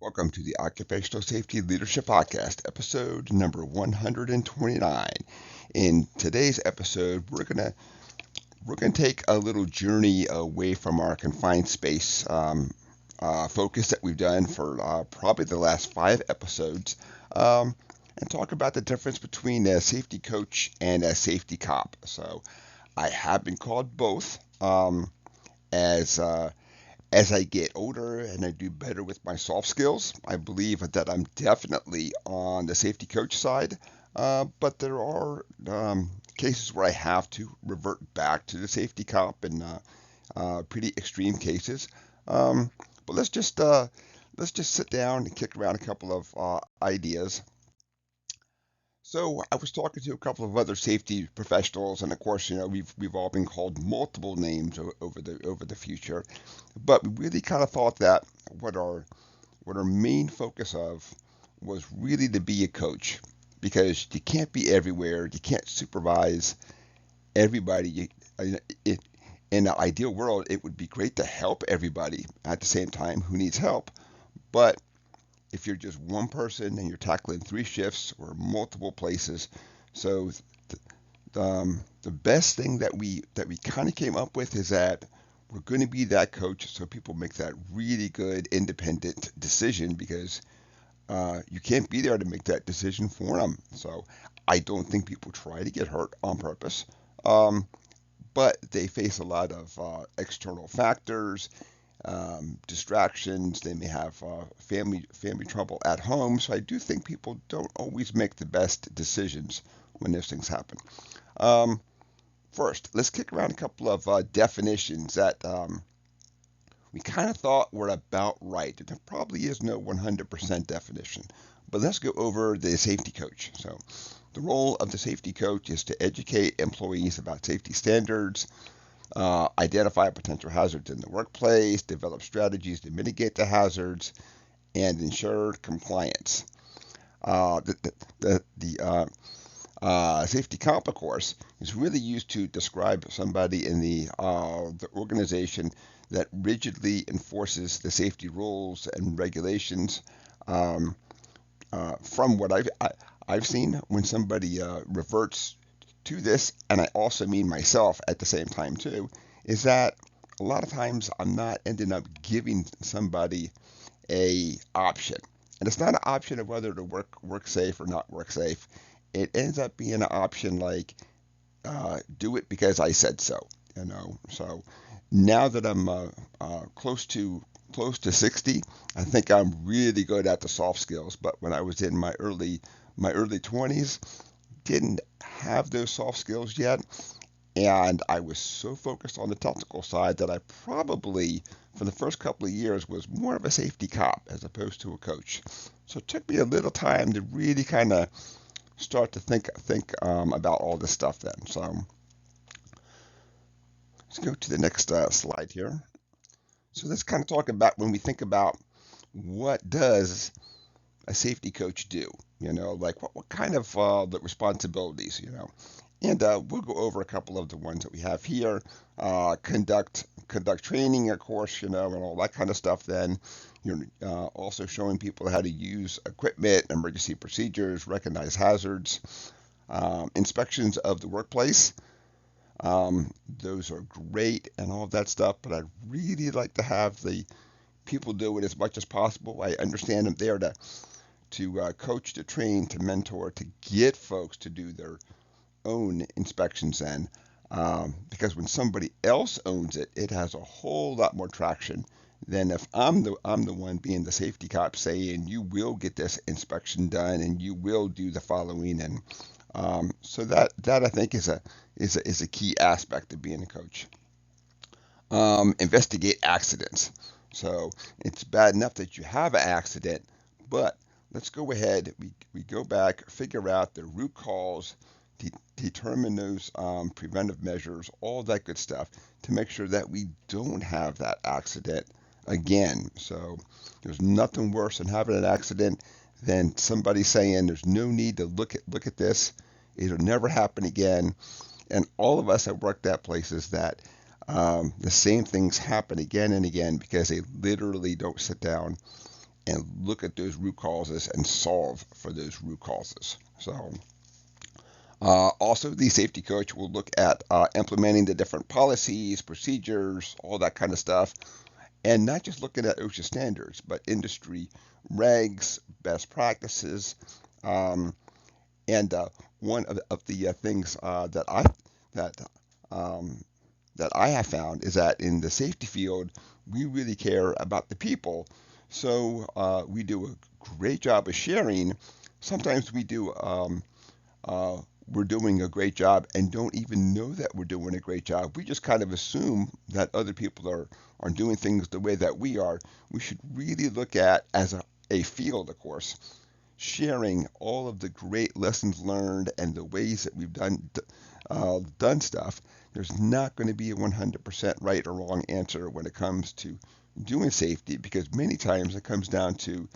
Welcome to the Occupational Safety Leadership Podcast, episode number 129. In today's episode, we're gonna take a little journey away from our confined space focus that we've done for probably the last 5 episodes, and talk about the difference between a safety coach and a safety cop. So, I have been called both as as I get older and I do better with my soft skills. I believe that I'm definitely on the safety coach side, but there are cases where I have to revert back to the safety cop in pretty extreme cases. But let's just sit down and kick around a couple of ideas. So I was talking to a couple of other safety professionals, and of course, we've all been called multiple names over the future, but we really kind of thought that what our main focus of was really to be a coach, because you can't be everywhere, you can't supervise everybody. In an ideal world, it would be great to help everybody at the same time who needs help, but if you're just one person and you're tackling 3 shifts or multiple places. So the best thing that we kind of came up with is that we're going to be that coach, so people make that really good independent decision, because you can't be there to make that decision for them. So I don't think people try to get hurt on purpose. Um, but they face a lot of external factors, distractions. They may have family trouble at home. So I do think people don't always make the best decisions when those things happen. Um, First, let's kick around a couple of definitions that we kind of thought were about right. There probably is no 100% definition, but let's go over the safety coach. So, the role of the safety coach is to educate employees about safety standards, identify potential hazards in the workplace, develop strategies to mitigate the hazards, and ensure compliance. The safety comp, of course, is really used to describe somebody in the organization that rigidly enforces the safety rules and regulations. Um, from what I've seen, when somebody reverts to this, and I also mean myself at the same time too, is that a lot of times I'm not ending up giving somebody a option, and it's not an option of whether to work safe or not work safe. It ends up being an option like, do it because I said so. So now that I'm close to 60, I think I'm really good at the soft skills. But when I was in my early 20s, didn't have those soft skills yet, and I was so focused on the technical side that I probably, for the first couple of years, was more of a safety cop as opposed to a coach. So it took me a little time to really kind of start to think about all this stuff then. So let's go to the next slide here. So let's kind of talk about, when we think about what does a safety coach do? Like what kind of the responsibilities. And we'll go over a couple of the ones that we have here. Conduct training, of course, and all that kind of stuff. Then you're also showing people how to use equipment, emergency procedures, recognize hazards, inspections of the workplace. Those are great and all of that stuff, but I'd really like to have the people do it as much as possible. I understand I'm there to coach, to train, to mentor, to get folks to do their own inspections in, because when somebody else owns it, it has a whole lot more traction than if I'm the one being the safety cop saying you will get this inspection done and you will do the following. And so that I think is a key aspect of being a coach. Investigate accidents. So it's bad enough that you have an accident, but let's go ahead. We go back, figure out the root cause, determine those preventive measures, all that good stuff, to make sure that we don't have that accident again. So there's nothing worse than having an accident than somebody saying there's no need to look at this. It'll never happen again. And all of us have worked at places that the same things happen again and again because they literally don't sit down and look at those root causes and solve for those root causes. So also, the safety coach will look at implementing the different policies, procedures, all that kind of stuff, and not just looking at OSHA standards, but industry regs, best practices, um, and one of the things that um, that I have found is that in the safety field, we really care about the people. So we do a great job of sharing. Sometimes uh, we're doing a great job and don't even know that we're doing a great job. We just kind of assume that other people are doing things the way that we are. We should really look at, as a field, of course, sharing all of the great lessons learned and the ways that we've done stuff. There's not going to be a 100% right or wrong answer when it comes to doing safety, because many times it comes down to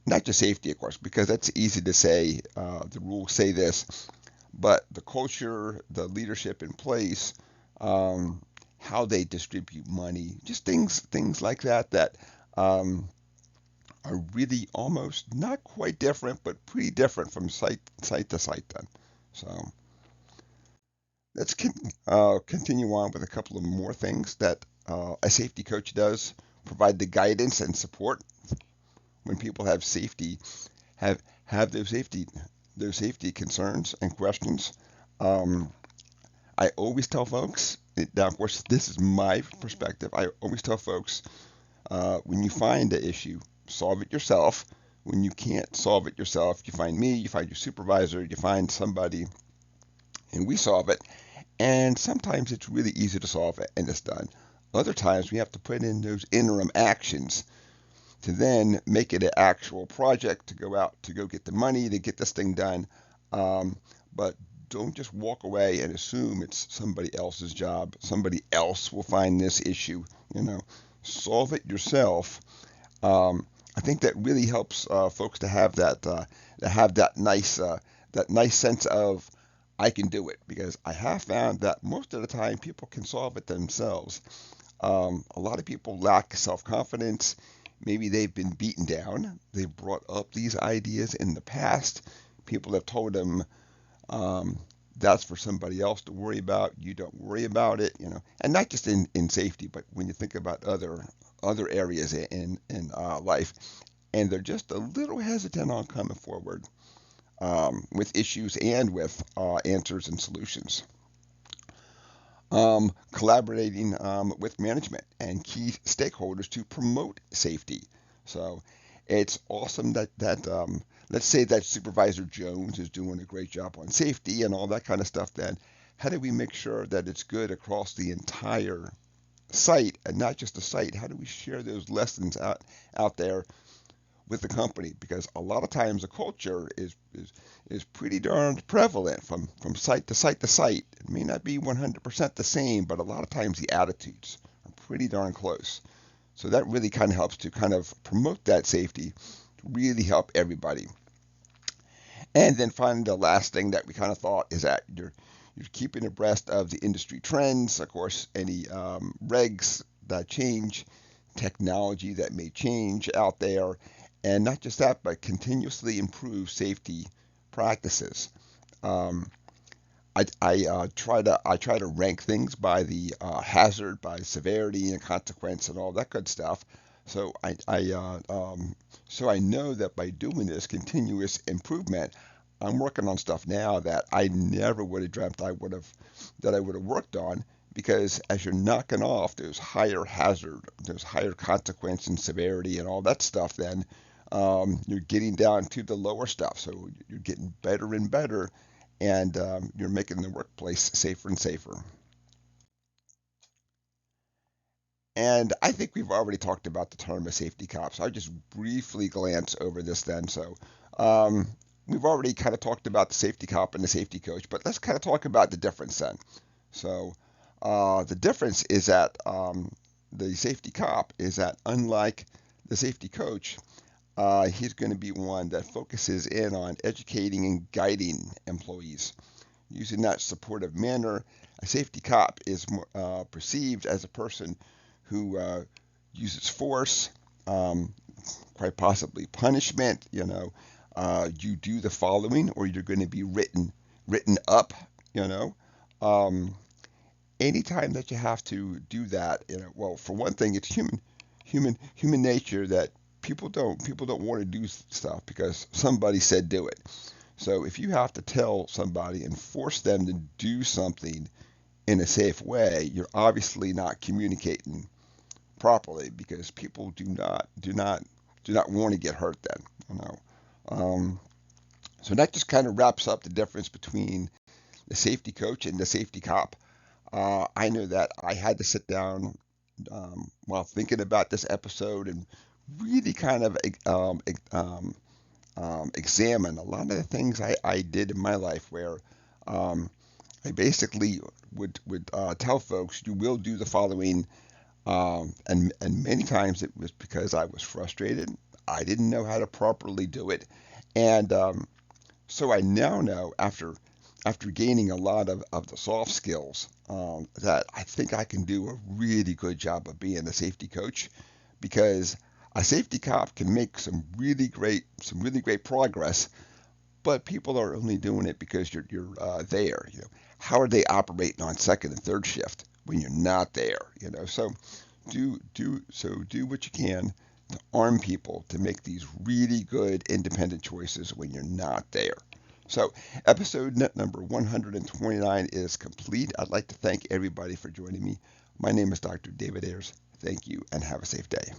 not just safety, of course, because that's easy to say. The rules say this, but the culture, the leadership in place, um, how they distribute money, just things like that um, are really almost not quite different, but pretty different from site to site. Then, so let's continue on with a couple of more things that a safety coach does: provide the guidance and support when people have those safety concerns and questions. Um, I always tell folks, now of course this is my perspective. I always tell folks, when you find the issue, solve it yourself. When you can't solve it yourself, you find me, you find your supervisor, you find somebody, and we solve it. And sometimes it's really easy to solve it and it's done. Other times we have to put in those interim actions to then make it an actual project, to go out to go get the money to get this thing done. But don't just walk away and assume it's somebody else's job. Somebody else will find this issue. You know, solve it yourself. I think that really helps folks to have that nice sense of, I can do it, because I have found that most of the time people can solve it themselves. A lot of people lack self-confidence. Maybe they've been beaten down. They've brought up these ideas in the past. People have told them, um, that's for somebody else to worry about. You don't worry about it, you know. And not just in safety, but when you think about other areas in life, and they're just a little hesitant on coming forward with issues and with answers and solutions. Collaborating with management and key stakeholders to promote safety. So it's awesome that let's say that Supervisor Jones is doing a great job on safety and all that kind of stuff. Then how do we make sure that it's good across the entire site, and not just the site? How do we share those lessons out there with the company? Because a lot of times the culture is pretty darn prevalent from site to site to site. It may not be 100% the same, but a lot of times the attitudes are pretty darn close. So that really kind of helps to kind of promote that safety, to really help everybody. And then finally, the last thing that we kind of thought is that you're keeping abreast of the industry trends, of course, any regs that change, technology that may change out there, and not just that, but continuously improve safety practices. Um, I try to rank things by the hazard, by severity and consequence, and all that good stuff. So so I know that by doing this continuous improvement, I'm working on stuff now that I never would have dreamt I would have worked on, because as you're knocking off those higher hazard, those higher consequence and severity and all that stuff, then you're getting down to the lower stuff. So you're getting better and better, and you're making the workplace safer and safer. And I think we've already talked about the term of safety cops. I'll just briefly glance over this then. So um, we've already kind of talked about the safety cop and the safety coach, but let's kind of talk about the difference then. So the difference is that the safety cop is that, unlike the safety coach, he's going to be one that focuses in on educating and guiding employees. Using that supportive manner, a safety cop is perceived as a person who uses force, um, quite possibly punishment. You do the following, or you're going to be written up. You know, um, anytime that you have to do that, well, for one thing, it's human nature that people don't want to do stuff because somebody said do it. So if you have to tell somebody and force them to do something in a safe way, you're obviously not communicating properly because people do not want to get hurt then. You know. Um, so that just kind of wraps up the difference between the safety coach and the safety cop. I know that I had to sit down while thinking about this episode and really kind of examine a lot of the things I did in my life where um, I basically would tell folks you will do the following, and many times it was because I was frustrated. I didn't know how to properly do it, and so I now know after gaining a lot of the soft skills that I think I can do a really good job of being a safety coach because a safety cop can make some really great progress, but people are only doing it because you're there. How are they operating on second and third shift when you're not there? So do what you can to arm people to make these really good independent choices when you're not there. So, episode net number 129 is complete. I'd like to thank everybody for joining me. My name is Dr. David Ayers. Thank you and have a safe day.